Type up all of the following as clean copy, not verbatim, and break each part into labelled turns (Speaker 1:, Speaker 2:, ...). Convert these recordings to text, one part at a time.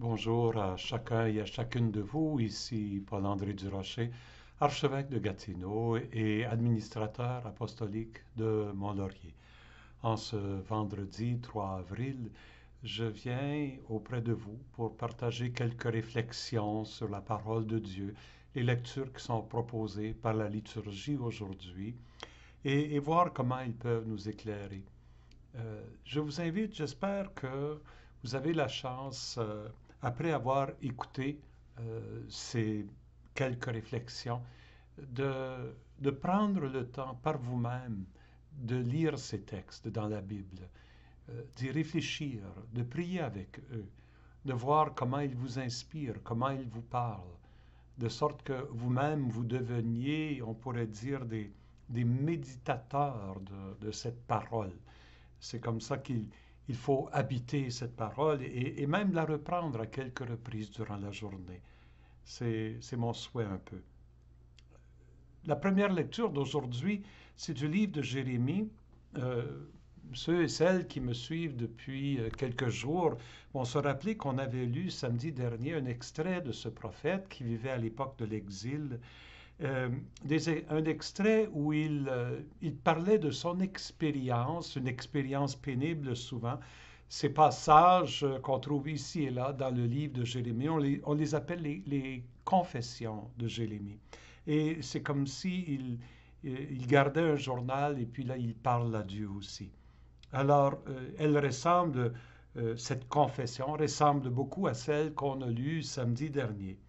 Speaker 1: Bonjour à chacun et à chacune de vous. Ici Paul-André Durocher, archevêque de Gatineau et administrateur apostolique de Mont-Laurier. En ce vendredi 3 avril, je viens auprès de vous pour partager quelques réflexions sur la parole de Dieu, les lectures qui sont proposées par la liturgie aujourd'hui et voir comment ils peuvent nous éclairer. Je vous invite, j'espère que vous avez la chance, après avoir écouté ces quelques réflexions, de prendre le temps par vous-même de lire ces textes dans la Bible, d'y réfléchir, de prier avec eux, de voir comment ils vous inspirent, comment ils vous parlent, de sorte que vous-même vous deveniez, on pourrait dire, des méditateurs de cette parole. C'est comme ça qu'il faut habiter cette parole et même la reprendre à quelques reprises durant la journée. C'est mon souhait un peu. La première lecture d'aujourd'hui, c'est du livre de Jérémie. Ceux et celles qui me suivent depuis quelques jours vont se rappeler qu'on avait lu samedi dernier un extrait de ce prophète qui vivait à l'époque de l'exil, un extrait où il parlait de son expérience, une expérience pénible souvent. Ces passages qu'on trouve ici et là dans le livre de Jérémie, on les appelle les confessions de Jérémie. Et c'est comme s'il il gardait un journal et puis là, il parle à Dieu aussi. Alors, cette confession ressemble beaucoup à celle qu'on a lue samedi dernier.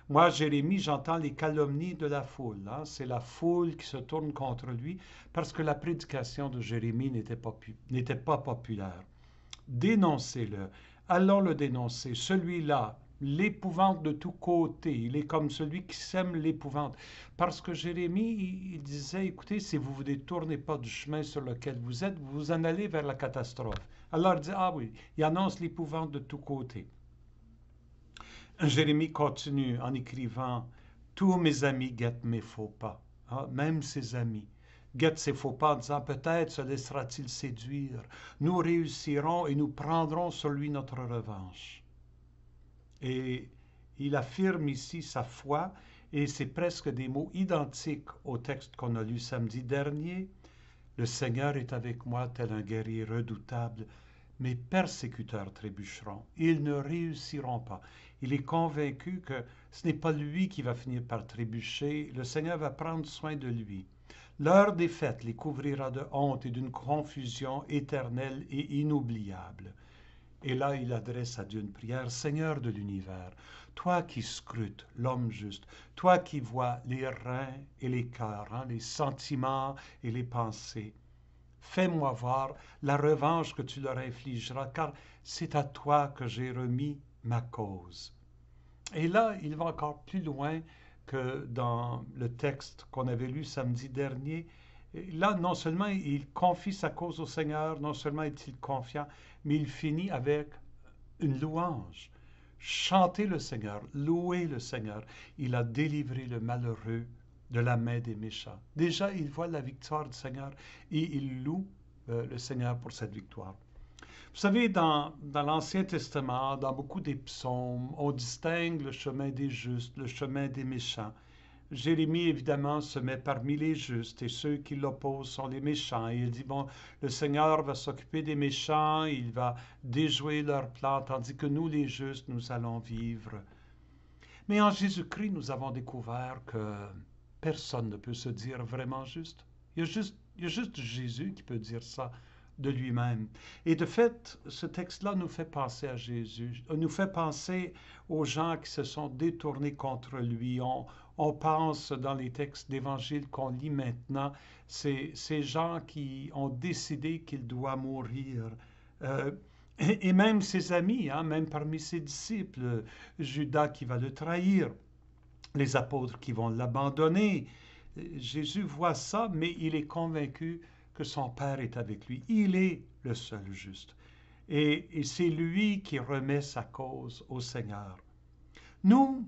Speaker 1: Moi, Jérémie, j'entends les calomnies de la foule, hein. C'est la foule qui se tourne contre lui parce que la prédication de Jérémie n'était pas populaire. Dénoncez-le. Allons le dénoncer. Celui-là, l'épouvante de tous côtés. Il est comme celui qui sème l'épouvante. Parce que Jérémie, il disait, écoutez, si vous ne vous détournez pas du chemin sur lequel vous êtes, vous en allez vers la catastrophe. Alors il dit, ah oui, il annonce l'épouvante de tous côtés. Jérémie continue en écrivant, tous mes amis guettent mes faux pas, hein, même ses amis guettent ses faux pas en disant peut-être se laissera-t-il séduire, nous réussirons et nous prendrons sur lui notre revanche. Et il affirme ici sa foi et c'est presque des mots identiques au texte qu'on a lu samedi dernier. Le Seigneur est avec moi tel un guerrier redoutable. Mes persécuteurs trébucheront. Ils ne réussiront pas. Il est convaincu que ce n'est pas lui qui va finir par trébucher. Le Seigneur va prendre soin de lui. Leur défaite les couvrira de honte et d'une confusion éternelle et inoubliable. Et là, il adresse à Dieu une prière. Seigneur de l'univers, toi qui scrutes l'homme juste, toi qui vois les reins et les cœurs, hein, les sentiments et les pensées, fais-moi voir la revanche que tu leur infligeras, car c'est à toi que j'ai remis ma cause. Et là, il va encore plus loin que dans le texte qu'on avait lu samedi dernier. Là, non seulement il confie sa cause au Seigneur, non seulement est-il confiant, mais il finit avec une louange. Chantez le Seigneur, louez le Seigneur. Il a délivré le malheureux de la main des méchants. Déjà, il voit la victoire du Seigneur et il loue le Seigneur pour cette victoire. Vous savez, dans l'Ancien Testament, dans beaucoup des psaumes, on distingue le chemin des justes, le chemin des méchants. Jérémie, évidemment, se met parmi les justes et ceux qui l'opposent sont les méchants. Et il dit, bon, le Seigneur va s'occuper des méchants, il va déjouer leurs plans, tandis que nous, les justes, nous allons vivre. Mais en Jésus-Christ, nous avons découvert que personne ne peut se dire vraiment juste. Il y a juste Jésus qui peut dire ça de lui-même. Et de fait, ce texte-là nous fait penser à Jésus, nous fait penser aux gens qui se sont détournés contre lui. On pense dans les textes d'évangile qu'on lit maintenant, ces gens qui ont décidé qu'il doit mourir. Et même ses amis, hein, même parmi ses disciples, Judas qui va le trahir, les apôtres qui vont l'abandonner. Jésus voit ça, mais il est convaincu que son Père est avec lui. Il est le seul juste. Et c'est lui qui remet sa cause au Seigneur. Nous,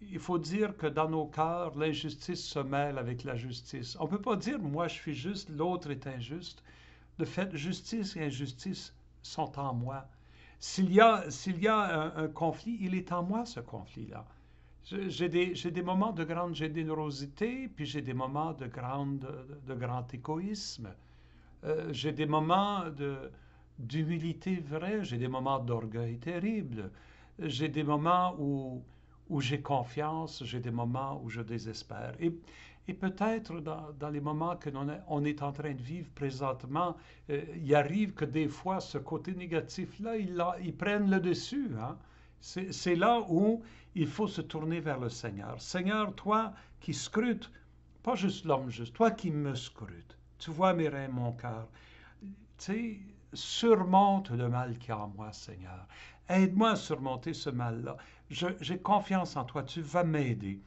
Speaker 1: il faut dire que dans nos cœurs, l'injustice se mêle avec la justice. On ne peut pas dire, moi je suis juste, l'autre est injuste. De fait, justice et injustice sont en moi. s'il y a un conflit, il est en moi, ce conflit-là. J'ai des moments de grande générosité, puis j'ai des moments de grand égoïsme. J'ai des moments d'humilité vraie, j'ai des moments d'orgueil terrible. J'ai des moments où j'ai confiance, j'ai des moments où je désespère. Et peut-être dans les moments que on est en train de vivre présentement, il arrive que des fois, ce côté négatif-là, il prenne le dessus. Hein? C'est là où il faut se tourner vers le Seigneur. Seigneur, toi qui scrutes, pas juste l'homme juste, toi qui me scrutes, tu vois mes reins, mon cœur. Tu sais, surmonte le mal qu'il y a en moi, Seigneur. Aide-moi à surmonter ce mal-là. J'ai confiance en toi, tu vas m'aider.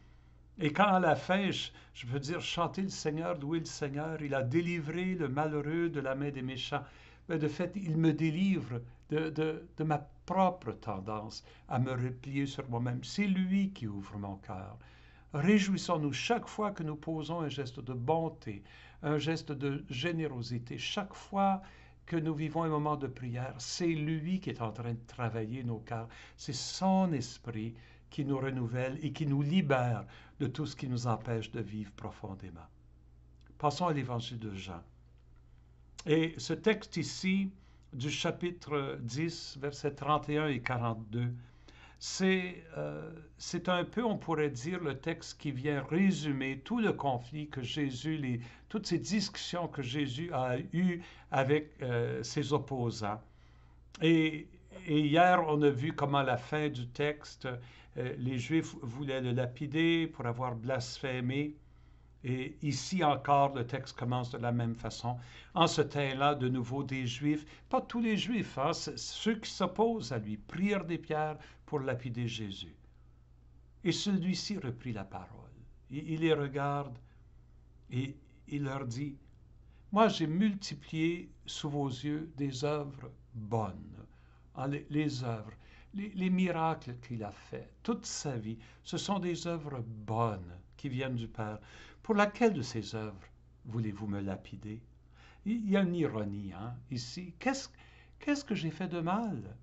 Speaker 1: Et quand à la fin, je veux dire, chanter le Seigneur, louer le Seigneur, il a délivré le malheureux de la main des méchants. Mais de fait, il me délivre de ma propre tendance à me replier sur moi-même. C'est lui qui ouvre mon cœur. Réjouissons-nous chaque fois que nous posons un geste de bonté, un geste de générosité, chaque fois que nous vivons un moment de prière, c'est lui qui est en train de travailler nos cœurs. C'est son esprit qui nous renouvelle et qui nous libère de tout ce qui nous empêche de vivre profondément. Passons à l'évangile de Jean. Et ce texte ici, du chapitre 10, versets 31 et 42, c'est un peu, on pourrait dire, le texte qui vient résumer tout le conflit que Jésus, toutes ces discussions que Jésus a eues avec ses opposants. Et, et hier, on a vu comment à la fin du texte, les Juifs voulaient le lapider pour avoir blasphémé. Et ici encore, le texte commence de la même façon. En ce temps-là, de nouveau, des Juifs, pas tous les Juifs, hein, ceux qui s'opposent à lui, prirent des pierres pour lapider Jésus. Et celui-ci reprit la parole. Il les regarde et il leur dit, moi j'ai multiplié sous vos yeux des œuvres bonnes. Hein, les œuvres, les miracles qu'il a faits, toute sa vie, ce sont des œuvres bonnes qui viennent du Père. Pour laquelle de ces œuvres voulez-vous me lapider? Il y a une ironie hein, ici. Qu'est-ce que j'ai fait de mal?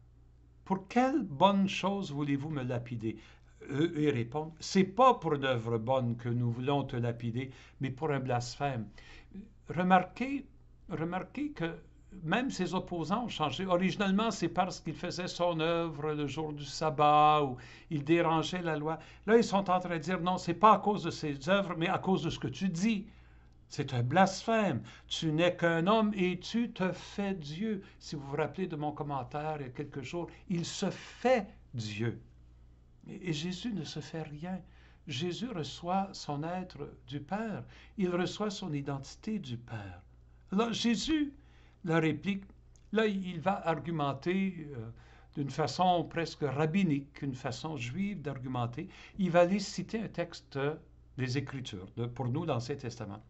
Speaker 1: Pour quelle bonne chose voulez-vous me lapider? Eux, ils répondent, c'est pas pour une œuvre bonne que nous voulons te lapider, mais pour un blasphème. Remarquez que même ses opposants ont changé. Originalement, c'est parce qu'il faisait son œuvre le jour du sabbat ou il dérangeait la loi. Là, ils sont en train de dire non, c'est pas à cause de ses œuvres, mais à cause de ce que tu dis. C'est un blasphème. Tu n'es qu'un homme et tu te fais Dieu. Si vous vous rappelez de mon commentaire il y a quelques jours, il se fait Dieu. Et Jésus ne se fait rien. Jésus reçoit son être du Père. Il reçoit son identité du Père. Là, Jésus, la réplique, là, il va argumenter d'une façon presque rabbinique, une façon juive d'argumenter. Il va aller citer un texte des Écritures, pour nous, l'Ancien Testament.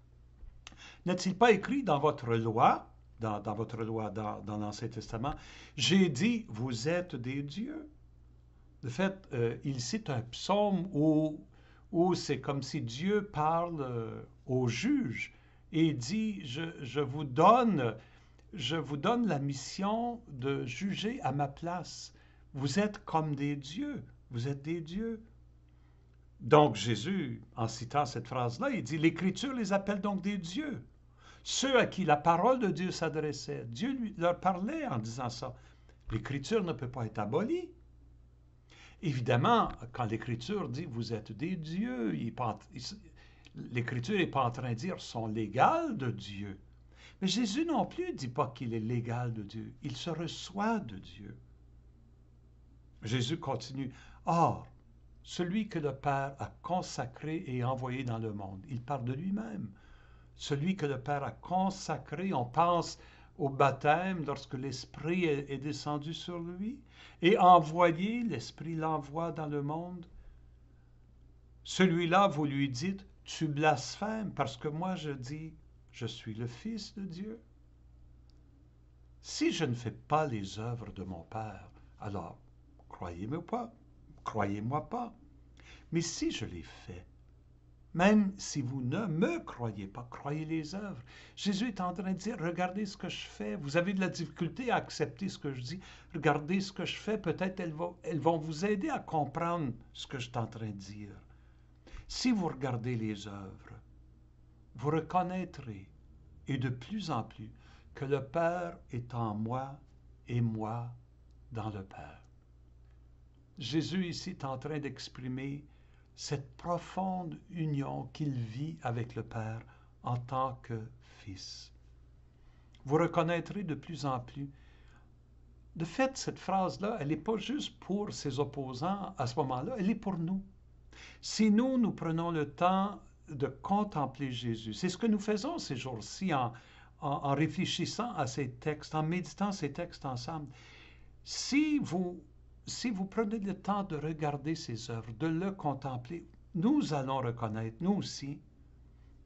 Speaker 1: N'est-il pas écrit dans votre loi, dans l'Ancien Testament, j'ai dit, vous êtes des dieux? De fait, il cite un psaume où c'est comme si Dieu parle aux juges et dit, je vous donne la mission de juger à ma place. Vous êtes comme des dieux. Vous êtes des dieux. Donc Jésus, en citant cette phrase-là, il dit, l'Écriture les appelle donc des dieux. Ceux à qui la parole de Dieu s'adressait, Dieu leur parlait en disant ça. L'Écriture ne peut pas être abolie. Évidemment, quand l'Écriture dit vous êtes des dieux, l'Écriture n'est pas en train de dire sont l'égal de Dieu. Mais Jésus non plus ne dit pas qu'il est l'égal de Dieu. Il se reçoit de Dieu. Jésus continue. Or, celui que le Père a consacré et envoyé dans le monde, il parle de lui-même. Celui que le Père a consacré, on pense au baptême lorsque l'Esprit est descendu sur lui et envoyé, l'Esprit l'envoie dans le monde. Celui-là, vous lui dites, tu blasphèmes parce que moi je dis, je suis le Fils de Dieu. Si je ne fais pas les œuvres de mon Père, alors croyez-moi pas. Mais si je les fais, Même si vous ne me croyez pas, croyez les œuvres. Jésus est en train de dire, regardez ce que je fais. Vous avez de la difficulté à accepter ce que je dis. Regardez ce que je fais. Peut-être elles vont vous aider à comprendre ce que je suis en train de dire. Si vous regardez les œuvres, vous reconnaîtrez, et de plus en plus, que le Père est en moi et moi dans le Père. Jésus ici est en train d'exprimer cette profonde union qu'il vit avec le Père en tant que Fils. Vous reconnaîtrez de plus en plus. De fait, cette phrase-là, elle n'est pas juste pour ses opposants à ce moment-là, elle est pour nous. Si nous prenons le temps de contempler Jésus, c'est ce que nous faisons ces jours-ci en réfléchissant à ces textes, en méditant ces textes ensemble. Si vous prenez le temps de regarder ses œuvres, de le contempler, nous allons reconnaître, nous aussi,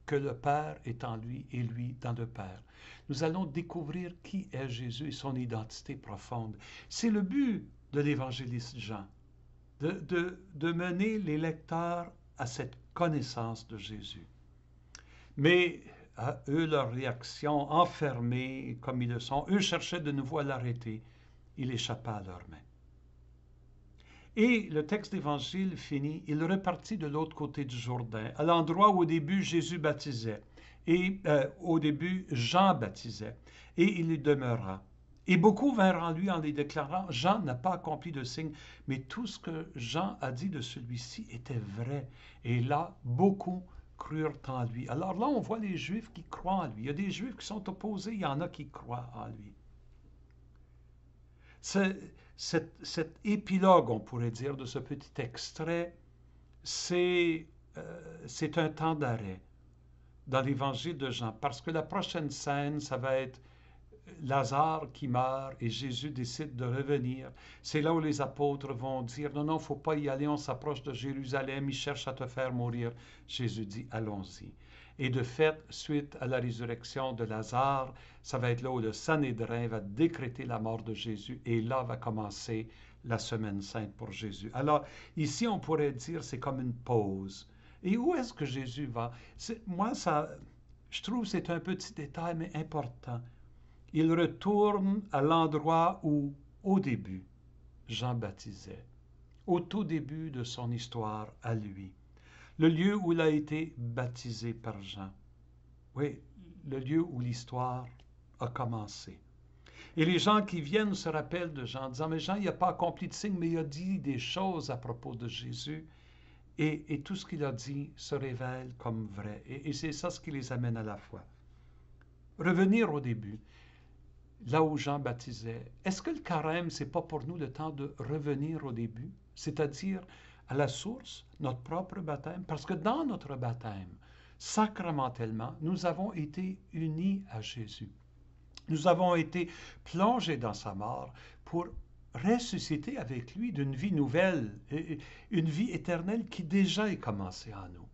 Speaker 1: que le Père est en lui et lui dans le Père. Nous allons découvrir qui est Jésus et son identité profonde. C'est le but de l'évangéliste Jean, de mener les lecteurs à cette connaissance de Jésus. Mais à eux, leur réaction, enfermés comme ils le sont, eux cherchaient de nouveau à l'arrêter. Il échappa à leurs mains. Et le texte d'évangile finit, il repartit de l'autre côté du Jourdain, à l'endroit où au début Jésus baptisait, et au début Jean baptisait, et il y demeura. Et beaucoup vinrent en lui en les déclarant, Jean n'a pas accompli de signe, mais tout ce que Jean a dit de celui-ci était vrai. Et là, beaucoup crurent en lui. Alors là, on voit les Juifs qui croient en lui. Il y a des Juifs qui sont opposés, il y en a qui croient en lui. Cet épilogue, on pourrait dire, de ce petit extrait, c'est un temps d'arrêt dans l'évangile de Jean, parce que la prochaine scène, ça va être Lazare qui meurt et Jésus décide de revenir. C'est là où les apôtres vont dire, non, non, il ne faut pas y aller, on s'approche de Jérusalem, ils cherchent à te faire mourir. Jésus dit, allons-y. Et de fait, suite à la résurrection de Lazare, ça va être là où le Sanhédrin va décréter la mort de Jésus et là va commencer la semaine sainte pour Jésus. Alors, ici, on pourrait dire c'est comme une pause. Et où est-ce que Jésus va? Moi, je trouve que c'est un petit détail, mais important. Il retourne à l'endroit où, au début, Jean baptisait, au tout début de son histoire à lui. Le lieu où il a été baptisé par Jean. Oui, le lieu où l'histoire a commencé. Et les gens qui viennent se rappellent de Jean, en disant, mais Jean, il n'a pas accompli de signe, mais il a dit des choses à propos de Jésus. Et tout ce qu'il a dit se révèle comme vrai. Et c'est ça ce qui les amène à la foi. Revenir au début, là où Jean baptisait. Est-ce que le carême, c'est pas pour nous le temps de revenir au début, c'est-à-dire à la source, notre propre baptême? Parce que dans notre baptême, sacramentellement, nous avons été unis à Jésus. Nous avons été plongés dans sa mort pour ressusciter avec lui d'une vie nouvelle, une vie éternelle qui déjà est commencée en nous.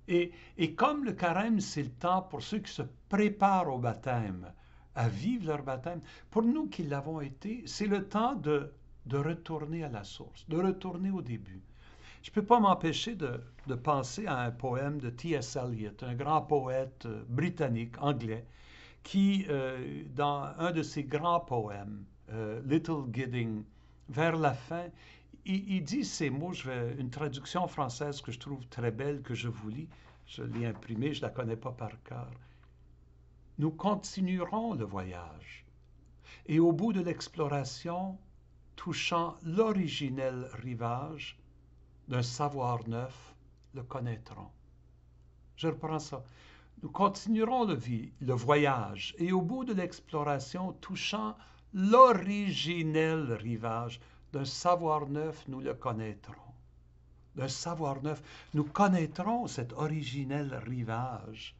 Speaker 1: Et comme le carême, c'est le temps pour ceux qui se préparent au baptême, à vivre leur baptême, pour nous qui l'avons été, c'est le temps de retourner à la source, de retourner au début. Je ne peux pas m'empêcher de penser à un poème de T.S. Eliot, un grand poète britannique, anglais, qui, dans un de ses grands poèmes, Little Gidding, vers la fin, il dit ces mots, une traduction française que je trouve très belle, que je vous lis, je l'ai imprimée, je ne la connais pas par cœur. Nous continuerons le voyage, et au bout de l'exploration, touchant l'originel rivage d'un savoir neuf, le connaîtrons. Je reprends ça. Nous continuerons le voyage et au bout de l'exploration, touchant l'originel rivage d'un savoir neuf, nous le connaîtrons. D'un savoir neuf, nous connaîtrons cet originel rivage.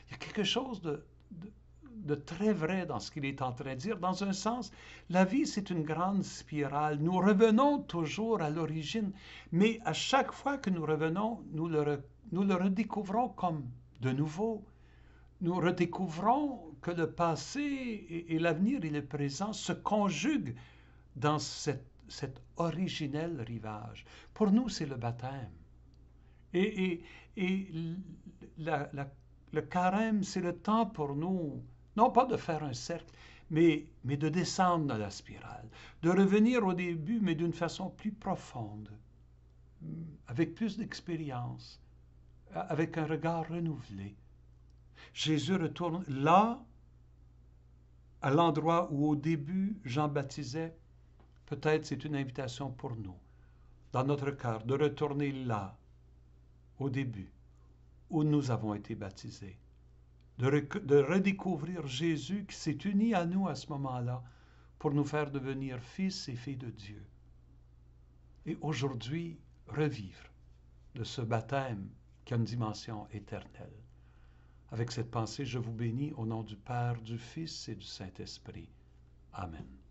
Speaker 1: Il y a quelque chose de très vrai dans ce qu'il est en train de dire. Dans un sens, la vie, c'est une grande spirale. Nous revenons toujours à l'origine, mais à chaque fois que nous revenons, nous le redécouvrons comme de nouveau. Nous redécouvrons que le passé et l'avenir et le présent se conjuguent dans cet originel rivage. Pour nous, c'est le baptême. Et, et le carême, c'est le temps pour nous, non pas de faire un cercle, mais de descendre dans la spirale, de revenir au début, mais d'une façon plus profonde, avec plus d'expérience, avec un regard renouvelé. Jésus retourne là, à l'endroit où au début Jean baptisait. Peut-être c'est une invitation pour nous, dans notre cœur, de retourner là, au début, où nous avons été baptisés, de redécouvrir Jésus qui s'est uni à nous à ce moment-là pour nous faire devenir fils et filles de Dieu. Et aujourd'hui, revivre de ce baptême qui a une dimension éternelle. Avec cette pensée, je vous bénis au nom du Père, du Fils et du Saint-Esprit. Amen.